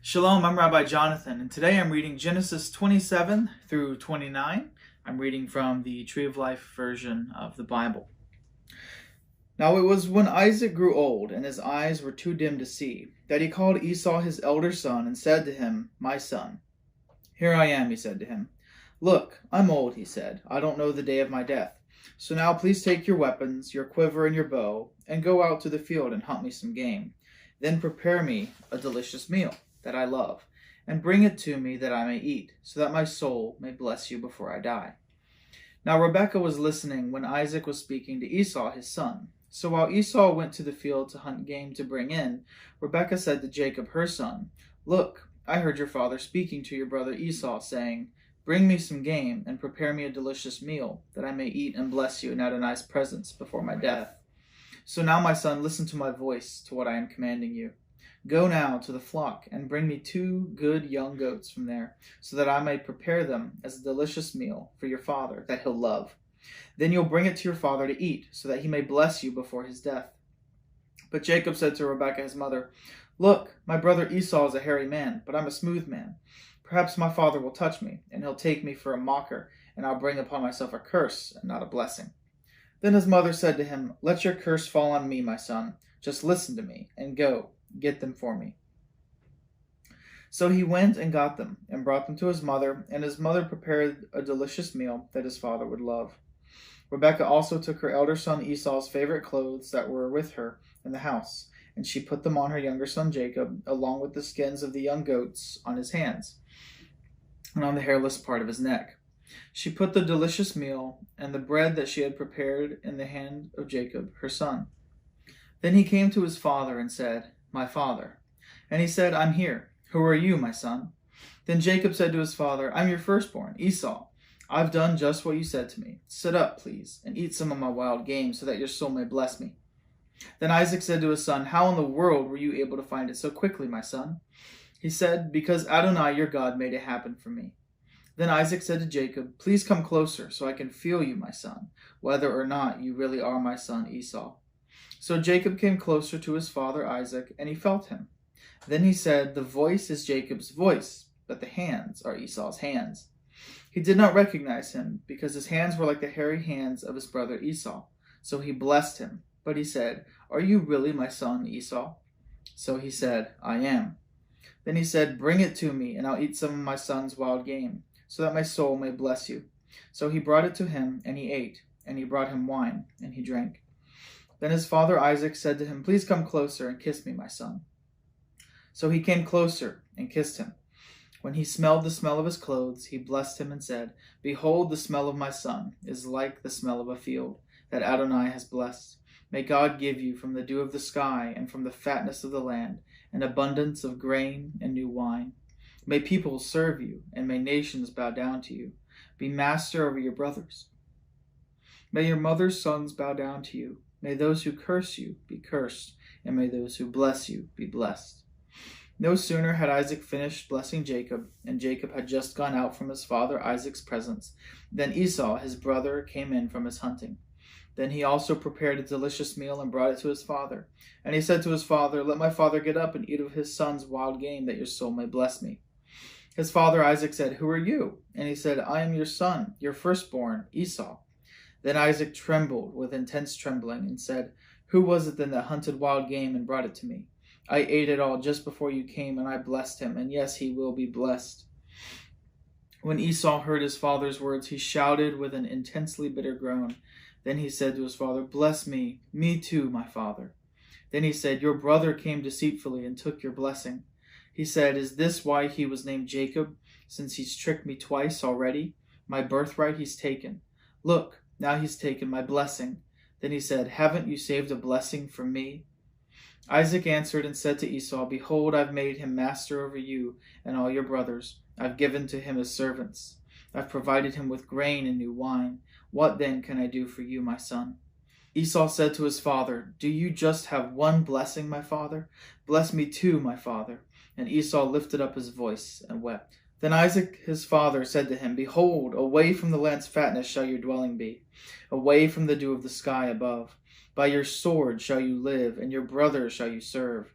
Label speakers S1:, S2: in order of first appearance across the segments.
S1: Shalom, I'm Rabbi Jonathan, and today I'm reading Genesis 27 through 29. I'm reading from the Tree of Life version of the Bible. Now it was when Isaac grew old, and his eyes were too dim to see, that he called Esau his elder son, and said to him, "My son." "Here I am," he said to him. "Look, I'm old," he said. "I don't know the day of my death. So now please take your weapons, your quiver and your bow, and go out to the field and hunt me some game. Then prepare me a delicious meal that I love, and bring it to me that I may eat, so that my soul may bless you before I die." Now Rebekah was listening when Isaac was speaking to Esau his son. So while Esau went to the field to hunt game to bring in, Rebekah said to Jacob her son, "Look, I heard your father speaking to your brother Esau, saying, 'Bring me some game, and prepare me a delicious meal, that I may eat and bless you in Adonai's presence before my death.' So now, my son, listen to my voice, to what I am commanding you. Go now to the flock, and bring me 2 good young goats from there, so that I may prepare them as a delicious meal for your father, that he'll love. Then you'll bring it to your father to eat, so that he may bless you before his death." But Jacob said to Rebekah his mother, "Look, my brother Esau is a hairy man, but I'm a smooth man. Perhaps my father will touch me, and he'll take me for a mocker, and I'll bring upon myself a curse and not a blessing." Then his mother said to him, "Let your curse fall on me, my son. Just listen to me, and go, get them for me." So he went and got them, and brought them to his mother, and his mother prepared a delicious meal that his father would love. Rebekah also took her elder son Esau's favorite clothes that were with her in the house, and she put them on her younger son Jacob, along with the skins of the young goats on his hands, and on the hairless part of his neck. She put the delicious meal and the bread that she had prepared in the hand of Jacob, her son. Then he came to his father and said, "My father." And he said, "I'm here. Who are you, my son?" Then Jacob said to his father, "I'm your firstborn, Esau. I've done just what you said to me. Sit up, please, and eat some of my wild game, so that your soul may bless me." Then Isaac said to his son, "How in the world were you able to find it so quickly, my son?" He said, "Because Adonai your God made it happen for me." Then Isaac said to Jacob, "Please come closer, so I can feel you, my son, whether or not you really are my son Esau." So Jacob came closer to his father Isaac, and he felt him. Then he said, "The voice is Jacob's voice, but the hands are Esau's hands." He did not recognize him, because his hands were like the hairy hands of his brother Esau. So he blessed him. But he said, "Are you really my son Esau?" So he said, "I am." Then he said, "Bring it to me, and I'll eat some of my son's wild game, so that my soul may bless you." So he brought it to him, and he ate, and he brought him wine, and he drank. Then his father Isaac said to him, "Please come closer and kiss me, my son." So he came closer and kissed him. When he smelled the smell of his clothes, he blessed him and said, "Behold, the smell of my son is like the smell of a field that Adonai has blessed. May God give you from the dew of the sky and from the fatness of the land an abundance of grain and new wine. May people serve you, and may nations bow down to you. Be master over your brothers. May your mother's sons bow down to you. May those who curse you be cursed, and may those who bless you be blessed." No sooner had Isaac finished blessing Jacob, and Jacob had just gone out from his father Isaac's presence, than Esau, his brother, came in from his hunting. Then he also prepared a delicious meal and brought it to his father. And he said to his father, "Let my father get up and eat of his son's wild game, that your soul may bless me." His father Isaac said, "Who are you?" And he said, "I am your son, your firstborn, Esau." Then Isaac trembled with intense trembling and said, "Who was it then that hunted wild game and brought it to me? I ate it all just before you came, and I blessed him, and yes, he will be blessed." When Esau heard his father's words, he shouted with an intensely bitter groan. Then he said to his father, "Bless me too, my father." Then he said, "Your brother came deceitfully and took your blessing." He said, "Is this why he was named Jacob, since he's tricked me twice already? My birthright he's taken. Look, now he's taken my blessing." Then he said, "Haven't you saved a blessing for me?" Isaac answered and said to Esau, "Behold, I've made him master over you and all your brothers. I've given to him as servants. I've provided him with grain and new wine. What then can I do for you, my son?" Esau said to his father, "Do you just have one blessing, my father? Bless me too, my father." And Esau lifted up his voice and wept. Then Isaac his father said to him, "Behold, away from the land's fatness shall your dwelling be, away from the dew of the sky above. By your sword shall you live, and your brother shall you serve.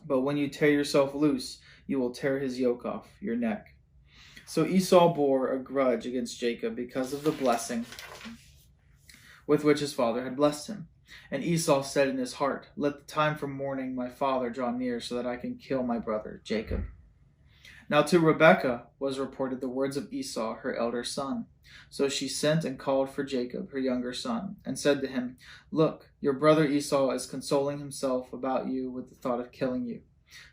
S1: But when you tear yourself loose, you will tear his yoke off your neck." So Esau bore a grudge against Jacob because of the blessing with which his father had blessed him. And Esau said in his heart, "Let the time for mourning my father draw near, so that I can kill my brother Jacob." Now to Rebekah was reported the words of Esau, her elder son. So she sent and called for Jacob, her younger son, and said to him, "Look, your brother Esau is consoling himself about you with the thought of killing you.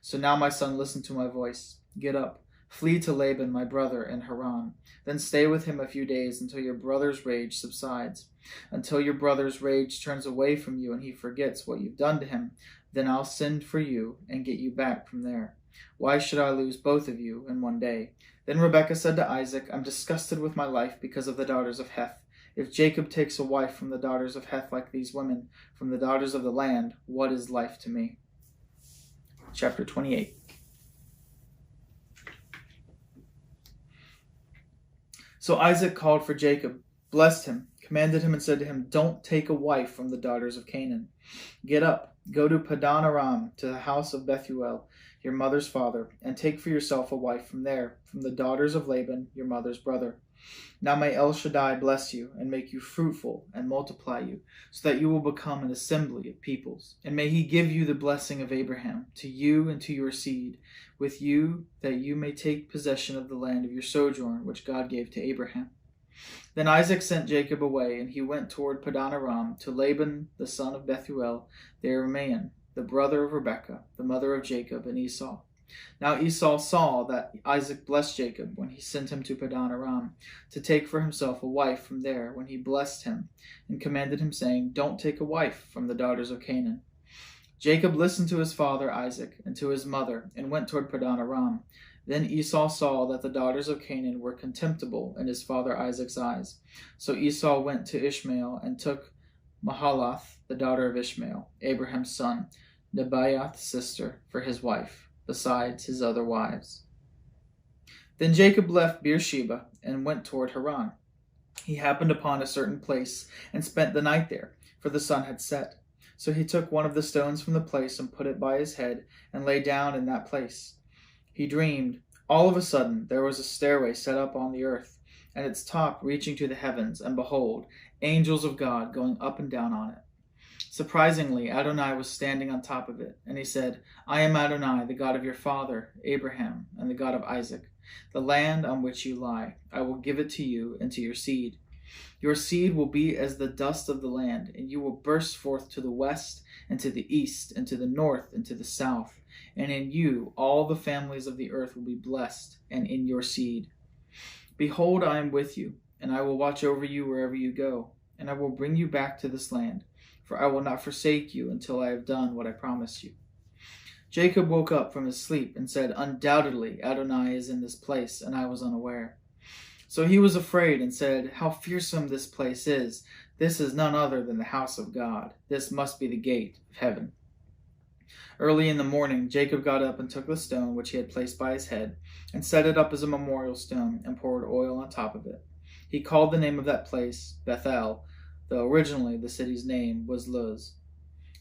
S1: So now, my son, listen to my voice. Get up, flee to Laban, my brother, in Haran. Then stay with him a few days until your brother's rage subsides. Until your brother's rage turns away from you and he forgets what you've done to him, then I'll send for you and get you back from there. Why should I lose both of you in one day?" Then Rebekah said to Isaac, "I'm disgusted with my life because of the daughters of Heth. If Jacob takes a wife from the daughters of Heth like these women, from the daughters of the land, what is life to me?" Chapter 28. So Isaac called for Jacob, blessed him, commanded him, and said to him, "Don't take a wife from the daughters of Canaan. Get up, go to Padan Aram, to the house of Bethuel, your mother's father, and take for yourself a wife from there, from the daughters of Laban, your mother's brother. Now may El Shaddai bless you, and make you fruitful, and multiply you, so that you will become an assembly of peoples. And may he give you the blessing of Abraham, to you and to your seed, with you, that you may take possession of the land of your sojourn, which God gave to Abraham." Then Isaac sent Jacob away, and he went toward Padan Aram, to Laban the son of Bethuel, the Aramean, the brother of Rebekah, the mother of Jacob and Esau. Now Esau saw that Isaac blessed Jacob when he sent him to Padan Aram, to take for himself a wife from there when he blessed him, and commanded him, saying, "Don't take a wife from the daughters of Canaan." Jacob listened to his father Isaac and to his mother, and went toward Padan Aram. Then Esau saw that the daughters of Canaan were contemptible in his father Isaac's eyes. So Esau went to Ishmael and took Mahalath, the daughter of Ishmael, Abraham's son, Nebaioth's sister, for his wife, besides his other wives. Then Jacob left Beersheba and went toward Haran. He happened upon a certain place and spent the night there, for the sun had set. So he took one of the stones from the place and put it by his head and lay down in that place. He dreamed. All of a sudden there was a stairway set up on the earth, and its top reaching to the heavens, and behold, angels of God going up and down on it. Surprisingly, Adonai was standing on top of it, and he said, "I am Adonai, the God of your father, Abraham, and the God of Isaac. The land on which you lie, I will give it to you and to your seed. Your seed will be as the dust of the land, and you will burst forth to the west and to the east and to the north and to the south. And in you all the families of the earth will be blessed, and in your seed. Behold, I am with you, and I will watch over you wherever you go, and I will bring you back to this land, for I will not forsake you until I have done what I promised you." Jacob woke up from his sleep and said, "Undoubtedly Adonai is in this place, and I was unaware." So he was afraid and said, "How fearsome this place is! This is none other than the house of God. This must be the gate of heaven." Early in the morning, Jacob got up and took the stone which he had placed by his head, and set it up as a memorial stone, and poured oil on top of it. He called the name of that place Bethel, though originally the city's name was Luz.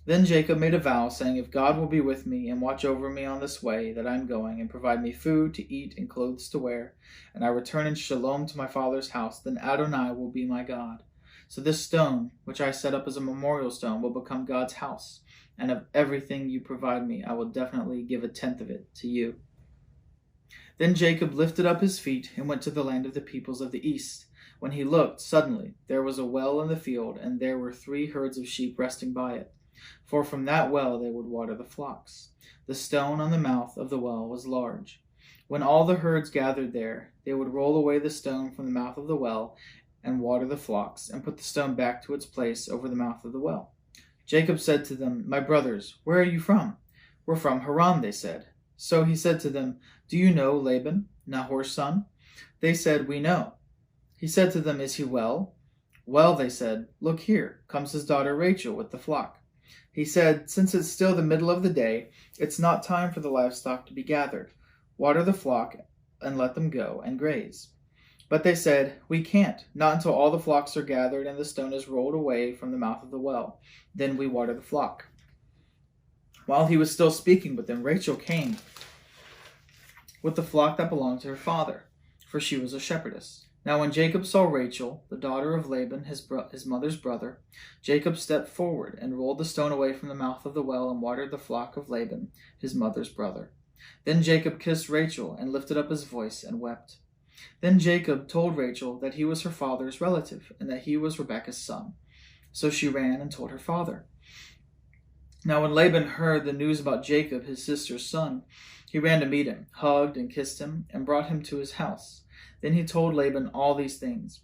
S1: Then Jacob made a vow, saying, "If God will be with me and watch over me on this way that I am going, and provide me food to eat and clothes to wear, and I return in shalom to my father's house, then Adonai will be my God. So this stone, which I set up as a memorial stone, will become God's house, and of everything you provide me, I will definitely give a tenth of it to you." Then Jacob lifted up his feet and went to the land of the peoples of the east. When he looked, suddenly there was a well in the field, and there were 3 herds of sheep resting by it. For from that well they would water the flocks. The stone on the mouth of the well was large. When all the herds gathered there, they would roll away the stone from the mouth of the well and water the flocks, and put the stone back to its place over the mouth of the well. Jacob said to them, "My brothers, where are you from?" "We're from Haran," they said. So he said to them, "Do you know Laban, Nahor's son?" They said, "We know." He said to them, "Is he well?" "Well," they said, "look, here comes his daughter Rachel with the flock." He said, "Since it's still the middle of the day, it's not time for the livestock to be gathered. Water the flock and let them go and graze." But they said, "We can't, not until all the flocks are gathered and the stone is rolled away from the mouth of the well. Then we water the flock." While he was still speaking with them, Rachel came with the flock that belonged to her father, for she was a shepherdess. Now when Jacob saw Rachel, the daughter of Laban, his mother's brother, Jacob stepped forward and rolled the stone away from the mouth of the well and watered the flock of Laban, his mother's brother. Then Jacob kissed Rachel and lifted up his voice and wept. Then Jacob told Rachel that he was her father's relative and that he was Rebekah's son. So she ran and told her father. Now when Laban heard the news about Jacob, his sister's son, he ran to meet him, hugged and kissed him, and brought him to his house. Then he told Laban all these things.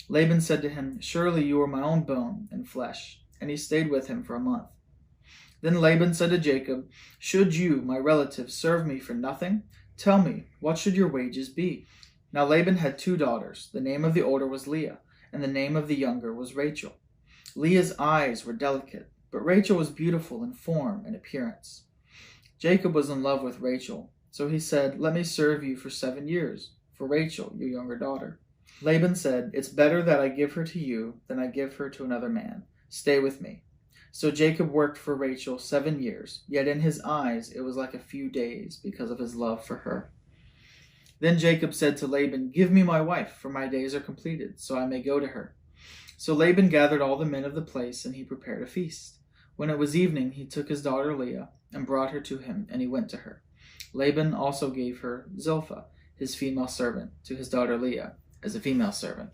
S1: Laban said to him, "Surely you are my own bone and flesh." And he stayed with him for a month. Then Laban said to Jacob, "Should you, my relative, serve me for nothing? Tell me, what should your wages be?" Now Laban had 2 daughters. The name of the older was Leah, and the name of the younger was Rachel. Leah's eyes were delicate, but Rachel was beautiful in form and appearance. Jacob was in love with Rachel, so he said, "Let me serve you for 7 years, for Rachel, your younger daughter." Laban said, "It's better that I give her to you than I give her to another man. Stay with me." So Jacob worked for Rachel 7 years, yet in his eyes it was like a few days because of his love for her. Then Jacob said to Laban, "Give me my wife, for my days are completed, so I may go to her." So Laban gathered all the men of the place, and he prepared a feast. When it was evening, he took his daughter Leah and brought her to him, and he went to her. Laban also gave her Zilpah, his female servant, to his daughter Leah as a female servant.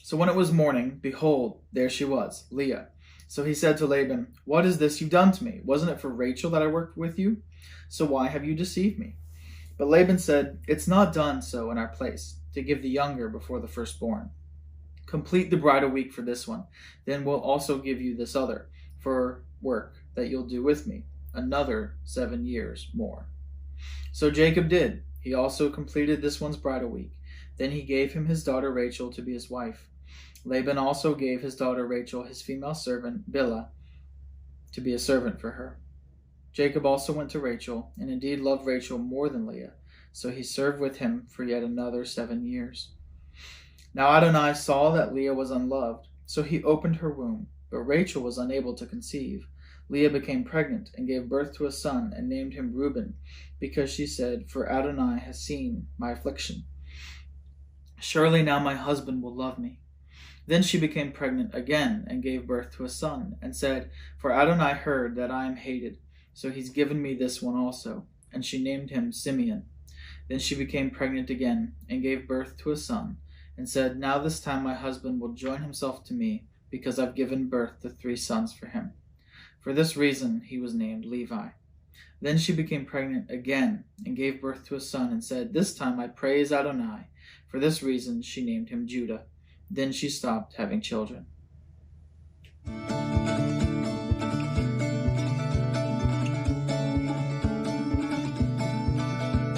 S1: So when it was morning, behold, there she was, Leah. So he said to Laban, "What is this you've done to me? Wasn't it for Rachel that I worked with you? So why have you deceived me?" But Laban said, "It's not done so in our place, to give the younger before the firstborn. Complete the bridal week for this one, then we'll also give you this other, for work that you'll do with me, another 7 years more." So Jacob did. He also completed this one's bridal week. Then he gave him his daughter Rachel to be his wife. Laban also gave his daughter Rachel his female servant Bilhah to be a servant for her. Jacob also went to Rachel, and indeed loved Rachel more than Leah, so he served with him for yet another 7 years. Now Adonai saw that Leah was unloved, so he opened her womb, but Rachel was unable to conceive. Leah became pregnant and gave birth to a son and named him Reuben, because she said, "For Adonai has seen my affliction. Surely now my husband will love me." Then she became pregnant again and gave birth to a son, and said, "For Adonai heard that I am hated, so he's given me this one also." And she named him Simeon. Then she became pregnant again and gave birth to a son, and said, "Now this time my husband will join himself to me, because I've given birth to 3 sons for him." For this reason he was named Levi. Then she became pregnant again and gave birth to a son, and said, "This time I praise Adonai." For this reason she named him Judah. Then she stopped having children.